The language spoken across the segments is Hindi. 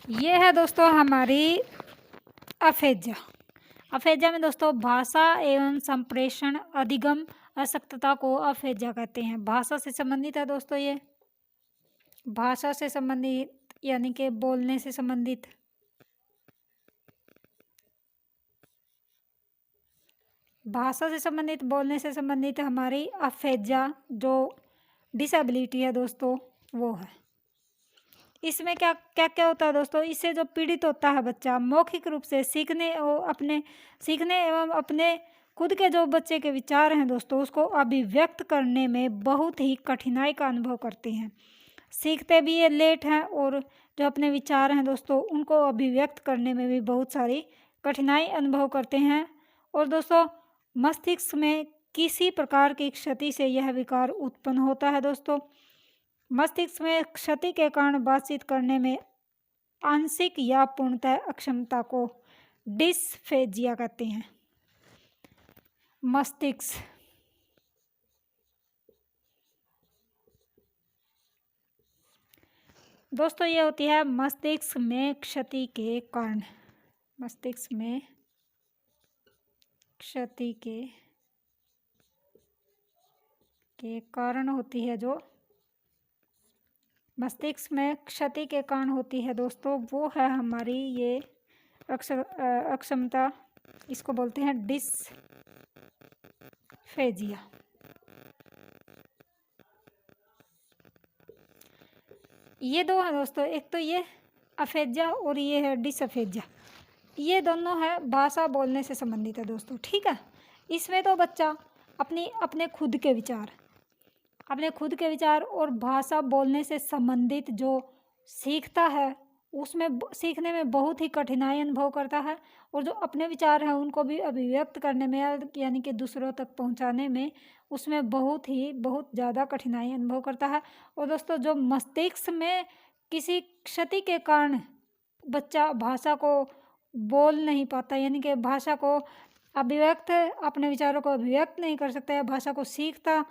ये है दोस्तों हमारी अफेजा। अफेजा में दोस्तों भाषा एवं संप्रेषण अधिगम अशक्तता को अफेजा कहते हैं। भाषा से संबंधित है दोस्तों ये, भाषा से संबंधित यानी कि बोलने से संबंधित। भाषा से संबंधित बोलने से संबंधित हमारी अफेजा जो डिसेबिलिटी है दोस्तों वो है। इसमें क्या क्या क्या होता है दोस्तों, इससे जो पीड़ित होता है बच्चा मौखिक रूप से सीखने एवं अपने खुद के जो बच्चे के विचार हैं दोस्तों उसको अभिव्यक्त करने में बहुत ही कठिनाई का अनुभव करते हैं। सीखते भी ये लेट हैं और जो अपने विचार हैं दोस्तों उनको अभिव्यक्त करने में भी बहुत सारी कठिनाई अनुभव करते हैं। और दोस्तों मस्तिष्क में किसी प्रकार की क्षति से यह विकार उत्पन्न होता है दोस्तों। मस्तिष्क में क्षति के कारण बातचीत करने में आंशिक या पूर्णतः अक्षमता को डिस्फेजिया कहते हैं। मस्तिष्क दोस्तों ये होती है मस्तिष्क में क्षति के कारण, मस्तिष्क में क्षति के कारण होती है, जो मस्तिष्क में क्षति के कारण होती है दोस्तों वो है हमारी ये अक्षमता, इसको बोलते हैं डिस्फेजिया। ये दो है दोस्तों, एक तो ये अफेजा और ये है डिसअफेजा। ये दोनों है भाषा बोलने से संबंधित है दोस्तों, ठीक है। इसमें तो बच्चा अपने खुद के विचार और भाषा बोलने से संबंधित जो सीखता है उसमें सीखने में बहुत ही कठिनाई अनुभव करता है। और जो अपने विचार हैं उनको भी अभिव्यक्त करने में यानी कि दूसरों तक पहुंचाने में उसमें बहुत ज़्यादा कठिनाई अनुभव करता है। और दोस्तों जो मस्तिष्क में किसी क्षति के कारण बच्चा भाषा को बोल नहीं पाता, यानी कि भाषा को अपने विचारों को अभिव्यक्त नहीं कर सकता या भाषा को सीखता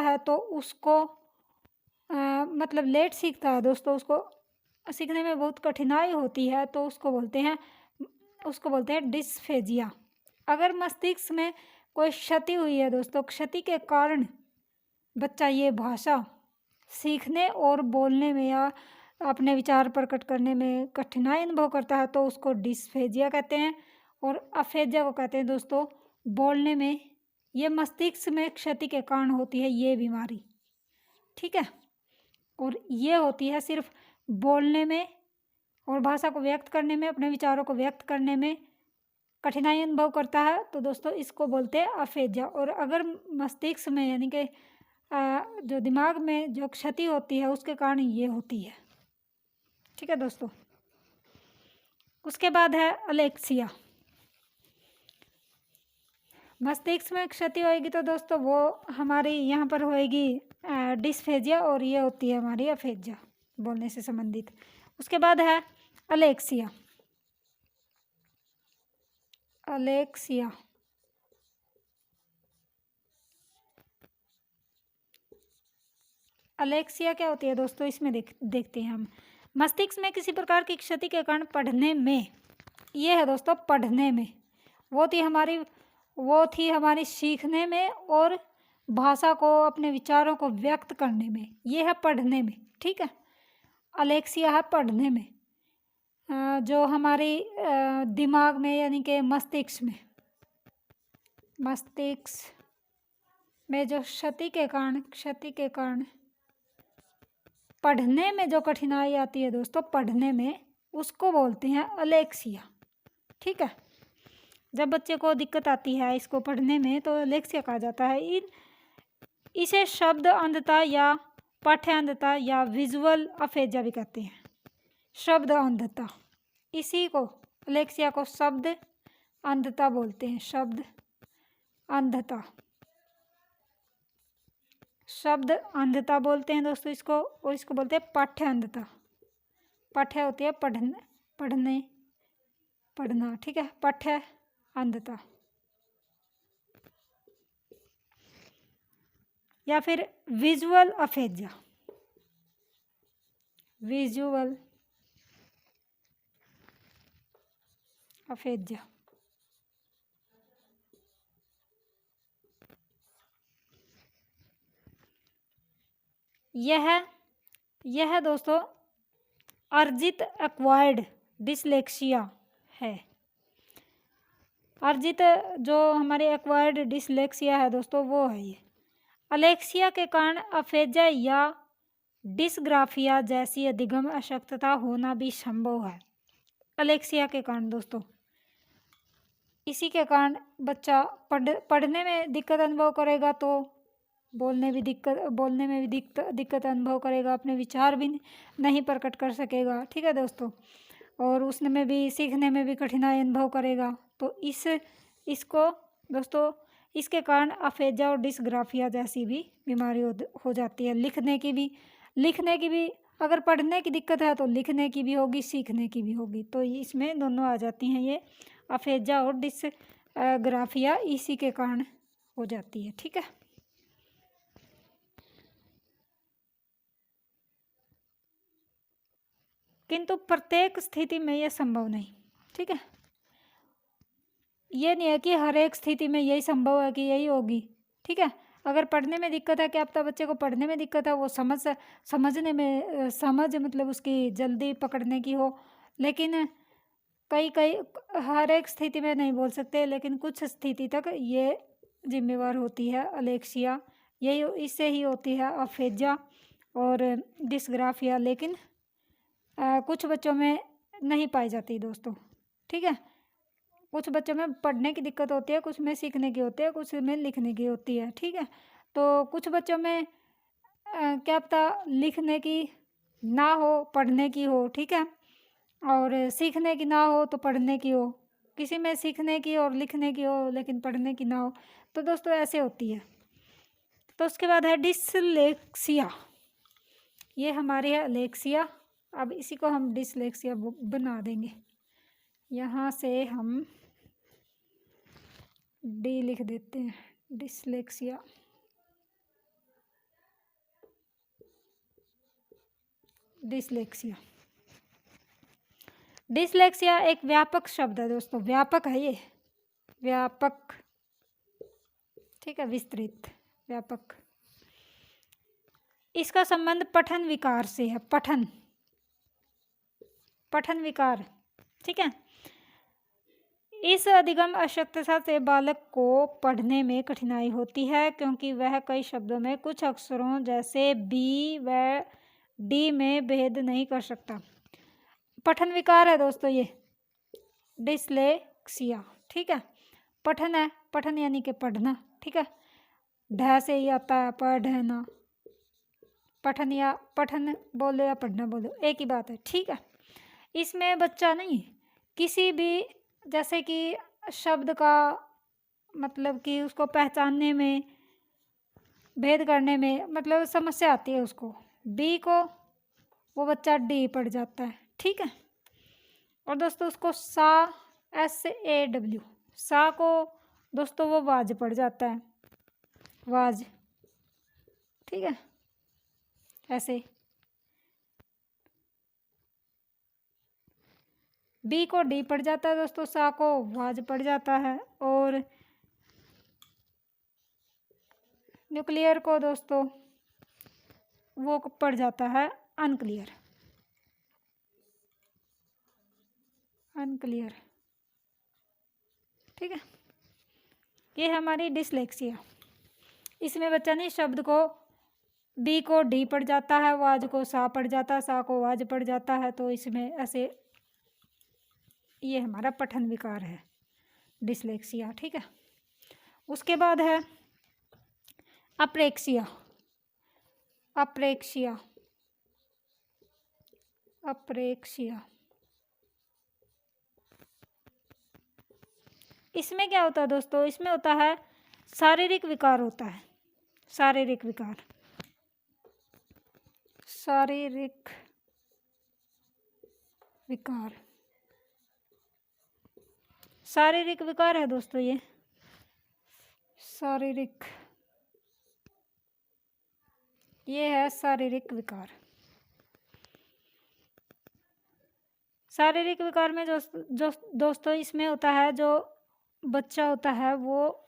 है तो उसको मतलब लेट सीखता है दोस्तों, उसको सीखने में बहुत कठिनाई होती है, तो उसको बोलते हैं डिस्फेजिया। अगर मस्तिष्क में कोई क्षति हुई है दोस्तों, क्षति के कारण बच्चा ये भाषा सीखने और बोलने में या अपने विचार प्रकट करने में कठिनाई अनुभव करता है तो उसको डिस्फेजिया कहते हैं। और अफेजिया को कहते हैं दोस्तों बोलने में, ये मस्तिष्क में क्षति के कारण होती है ये बीमारी, ठीक है। और ये होती है सिर्फ बोलने में और भाषा को व्यक्त करने में, अपने विचारों को व्यक्त करने में कठिनाई अनुभव करता है तो दोस्तों इसको बोलते हैं अफेजिया। और अगर मस्तिष्क में यानी कि जो दिमाग में जो क्षति होती है उसके कारण ये होती है, ठीक है दोस्तों। उसके बाद है अलेक्सिया। मस्तिष्क में क्षति होएगी तो दोस्तों वो हमारी यहाँ पर होएगी डिस्फेजिया और ये होती है हमारी अफेजिया बोलने से संबंधित। उसके बाद है अलेक्सिया। अलेक्सिया अलेक्सिया क्या होती है दोस्तों, इसमें देखते हैं हम। मस्तिष्क में किसी प्रकार की क्षति के कारण पढ़ने में, ये है दोस्तों पढ़ने में, वो थी हमारी सीखने में और भाषा को अपने विचारों को व्यक्त करने में, ये है पढ़ने में, ठीक है। अलेक्सिया है पढ़ने में, जो हमारी दिमाग में यानी कि मस्तिष्क में जो क्षति के कारण पढ़ने में जो कठिनाई आती है दोस्तों पढ़ने में, उसको बोलते हैं अलेक्सिया, ठीक है। जब बच्चे को दिक्कत आती है इसको पढ़ने में तो अलेक्सिया कहा जाता है। इसे शब्द अंधता या पाठ्य अंधता या विजुअल अफेजिया भी कहते हैं। शब्द अंधता, इसी को अलेक्सिया को शब्द अंधता बोलते हैं। शब्द अंधता बोलते हैं दोस्तों इसको, और इसको बोलते हैं पाठ्य अंधता। पाठ्य होती है पढ़ना, ठीक है, पाठ्य अंधता। या फिर विजुअल अफेजिया। Visual aphasia. यह दोस्तों अर्जित एक्वायर्ड डिसलेक्सिया है। अर्जित जो हमारी एक्वायर्ड डिसलेक्सिया है दोस्तों वो है ये। अलेक्सिया के कारण अफेजिया या डिसग्राफिया जैसी अधिगम अशक्तता होना भी संभव है। अलेक्सिया के कारण दोस्तों, इसी के कारण बच्चा पढ़ने में दिक्कत अनुभव करेगा तो बोलने में भी दिक्कत अनुभव करेगा, अपने विचार भी नहीं प्रकट कर सकेगा। ठीक है दोस्तों, और उसमें भी सीखने में भी कठिनाई अनुभव करेगा। तो इसको दोस्तों इसके कारण अफेजिया और डिसग्राफिया जैसी भी बीमारी हो जाती है। लिखने की भी अगर पढ़ने की दिक्कत है तो लिखने की भी होगी, सीखने की भी होगी। तो इसमें दोनों आ जाती हैं ये अफेजिया और डिसग्राफिया, इसी के कारण हो जाती है। ठीक है, किंतु प्रत्येक स्थिति में यह संभव नहीं। ठीक है, ये नहीं है कि हर एक स्थिति में यही संभव है कि यही होगी। ठीक है, अगर पढ़ने में दिक्कत है, कि आप तो बच्चे को पढ़ने में दिक्कत है, वो समझने में समझ मतलब उसकी जल्दी पकड़ने की हो, लेकिन कई हर एक स्थिति में नहीं बोल सकते, लेकिन कुछ स्थिति तक ये जिम्मेवार होती है अलेक्सिया, यही इससे ही होती है अफेजिया और डिसग्राफिया। लेकिन कुछ बच्चों में नहीं पाई जाती दोस्तों। ठीक है, कुछ बच्चों में पढ़ने की दिक्कत होती है, कुछ में सीखने की होती है, कुछ में लिखने की होती है। ठीक है, तो कुछ बच्चों में क्या पता लिखने की ना हो, पढ़ने की हो। ठीक है, और सीखने की ना हो तो पढ़ने की हो, किसी में सीखने की और लिखने की हो लेकिन पढ़ने की ना हो। तो दोस्तों ऐसे होती है। तो उसके बाद है डिसलेक्सिया, ये हमारी है अलेक्सिया। अब इसी को हम डिसलेक्सिया बना देंगे। यहाँ से हम डी लिख देते हैं, डिसलेक्सिया। डिसलेक्सिया एक व्यापक शब्द है दोस्तों, व्यापक है ये, व्यापक। ठीक है, विस्तृत, व्यापक। इसका संबंध पठन विकार से है, पठन विकार। ठीक है, इस अधिगम अशक्तता से बालक को पढ़ने में कठिनाई होती है, क्योंकि वह कई शब्दों में कुछ अक्षरों जैसे बी व डी में भेद नहीं कर सकता। पठन विकार है दोस्तों ये डिसलेक्सिया। ठीक है, पठन है, पठन यानी कि पढ़ना। ठीक है, ढ से ही आता है, पढ़ना। पठन या पठन बोलो या पढ़ना बोलो, एक ही बात है। ठीक है, इसमें बच्चा नहीं किसी भी जैसे कि शब्द का मतलब कि उसको पहचानने में, भेद करने में मतलब समस्या आती है उसको। बी को वो बच्चा डी पढ़ जाता है। ठीक है, और दोस्तों उसको सा SAW, सा को दोस्तों वो वाज पढ़ जाता है, वाज। ठीक है, ऐसे बी को डी पढ़ जाता है दोस्तों, सा को वाज पढ़ जाता है, और न्यूक्लियर को दोस्तों वो पढ़ जाता है अनक्लियर। ठीक है, ये हमारी डिसलेक्सिया। इसमें बच्चा नहीं शब्द को बी को डी पढ़ जाता है, वाज को सा पढ़ जाता है, सा को वाज पढ़ जाता है। तो इसमें ऐसे ये हमारा पठन विकार है, डिसलेक्सिया। ठीक है, उसके बाद है अप्रेक्सिया। इसमें क्या होता है दोस्तों, इसमें होता है शारीरिक विकार होता है, शारीरिक विकार है दोस्तों, ये ये है शारीरिक विकार। शारीरिक विकार में जो जो दोस्तों इसमें होता है, जो बच्चा होता है वो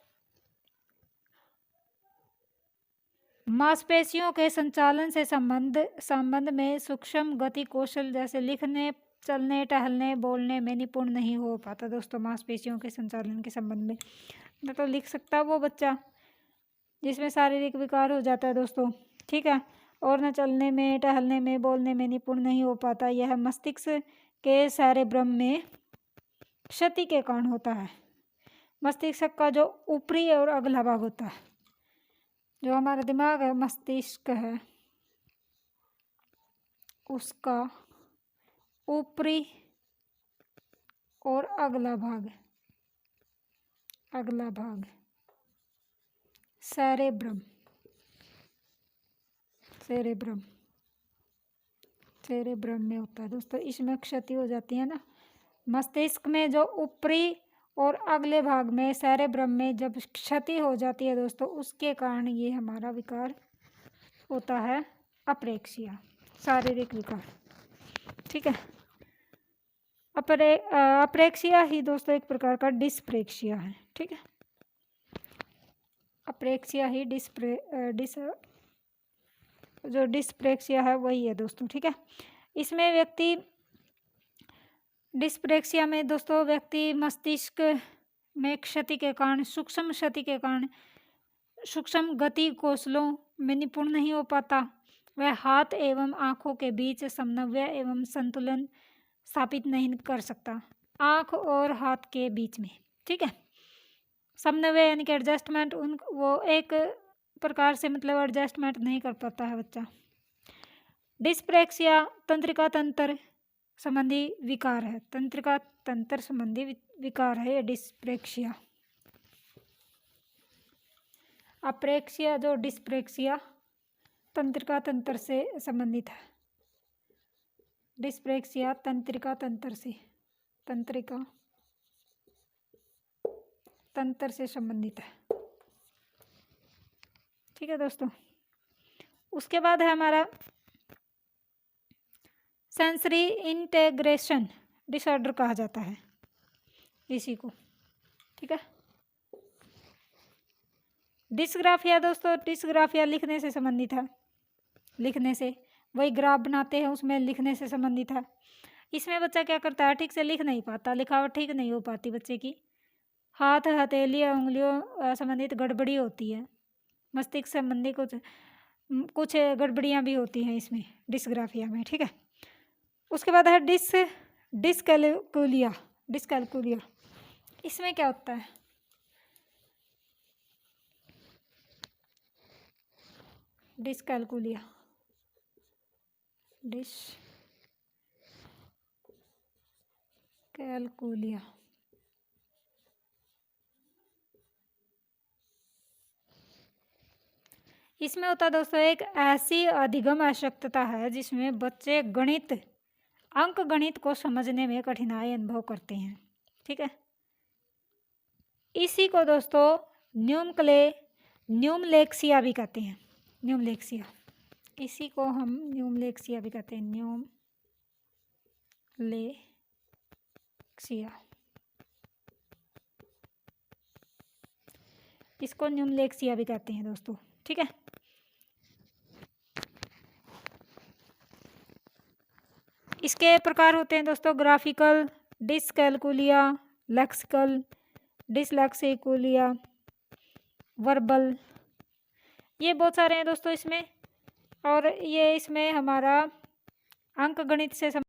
मांसपेशियों के संचालन से संबंध में सूक्ष्म गति कौशल जैसे लिखने, चलने, टहलने, बोलने में निपुण नहीं हो पाता दोस्तों। मांसपेशियों के संचालन के संबंध में न तो लिख सकता वो बच्चा जिसमें शारीरिक विकार हो जाता है दोस्तों, ठीक है, और न चलने में, टहलने में, बोलने में निपुण नहीं हो पाता। यह मस्तिष्क के सेरेब्रम में क्षति के कारण होता है। मस्तिष्क का जो ऊपरी और अगला भाग होता है, जो हमारा दिमाग है, मस्तिष्क है, उसका ऊपरी और अगला भाग सेरेब्रम में होता है दोस्तों। इसमें क्षति हो जाती है ना। मस्तिष्क में जो ऊपरी और अगले भाग में सेरेब्रम में जब क्षति हो जाती है दोस्तों, उसके कारण ये हमारा विकार होता है अप्रेक्सिया, शारीरिक विकार, ठीक है। अप्रेक्सिया ही दोस्तों एक प्रकार का डिस्प्रेक्सिया है, ठीक है। अप्रेक्सिया ही जो डिस्प्रेक्सिया है वही है दोस्तों, ठीक है। इसमें व्यक्ति डिस्प्रेक्सिया में दोस्तों व्यक्ति मस्तिष्क में क्षति के कारण, सूक्ष्म क्षति के कारण सूक्ष्म गति कौशलों में निपुण नहीं हो पाता। वह हाथ एवं आँखों के बीच समन्वय एवं संतुलन स्थापित नहीं कर सकता, आँख और हाथ के बीच में, ठीक है। समन्वय यानी कि एडजस्टमेंट, वो एक प्रकार से मतलब एडजस्टमेंट नहीं कर पाता है बच्चा। डिस्प्रेक्सिया तंत्रिका तंत्र संबंधी विकार है, तंत्रिका तंत्र संबंधी विकार है ये डिस्प्रेक्सिया। अप्रेक्सिया जो डिस्प्रेक्सिया तंत्रिका तंत्र से संबंधित है। डिस्प्रेक्सिया तंत्रिका तंत्र से संबंधित है, ठीक है दोस्तों। उसके बाद है हमारा सेंसरी इंटेग्रेशन डिसऑर्डर कहा जाता है इसी को, ठीक है। डिस्ग्राफिया दोस्तों, डिस्ग्राफिया लिखने से संबंधित है, लिखने से, वही ग्राफ बनाते हैं उसमें लिखने से संबंधित है। इसमें बच्चा क्या करता है, ठीक से लिख नहीं पाता, लिखावट ठीक नहीं हो पाती बच्चे की, हाथ, हथेली, उंगलियों संबंधित गड़बड़ी होती है, मस्तिष्क संबंधी कुछ गड़बड़ियाँ भी होती हैं इसमें डिस्ग्राफिया में, ठीक है। उसके बाद है डिस्कैलकुलिया। इसमें क्या होता है, डिस्कैलकुलिया इसमें होता है दोस्तों एक ऐसी अधिगम अशक्तता है जिसमें बच्चे अंक गणित को समझने में कठिनाई अनुभव करते हैं, ठीक है। इसी को दोस्तों न्यूमलेक्सिया भी कहते हैं, न्यूमलेक्सिया, इसी को हम न्यूमलेक्सिया भी कहते हैं, इसको न्यूमलेक्सिया भी कहते हैं दोस्तों, ठीक है। इसके प्रकार होते हैं दोस्तों ग्राफिकल डिस्कैलकुलिया, लेक्सिकल डिसलेक्सिकुलिया, वर्बल, ये बहुत सारे हैं दोस्तों इसमें। और ये इसमें हमारा अंक गणित से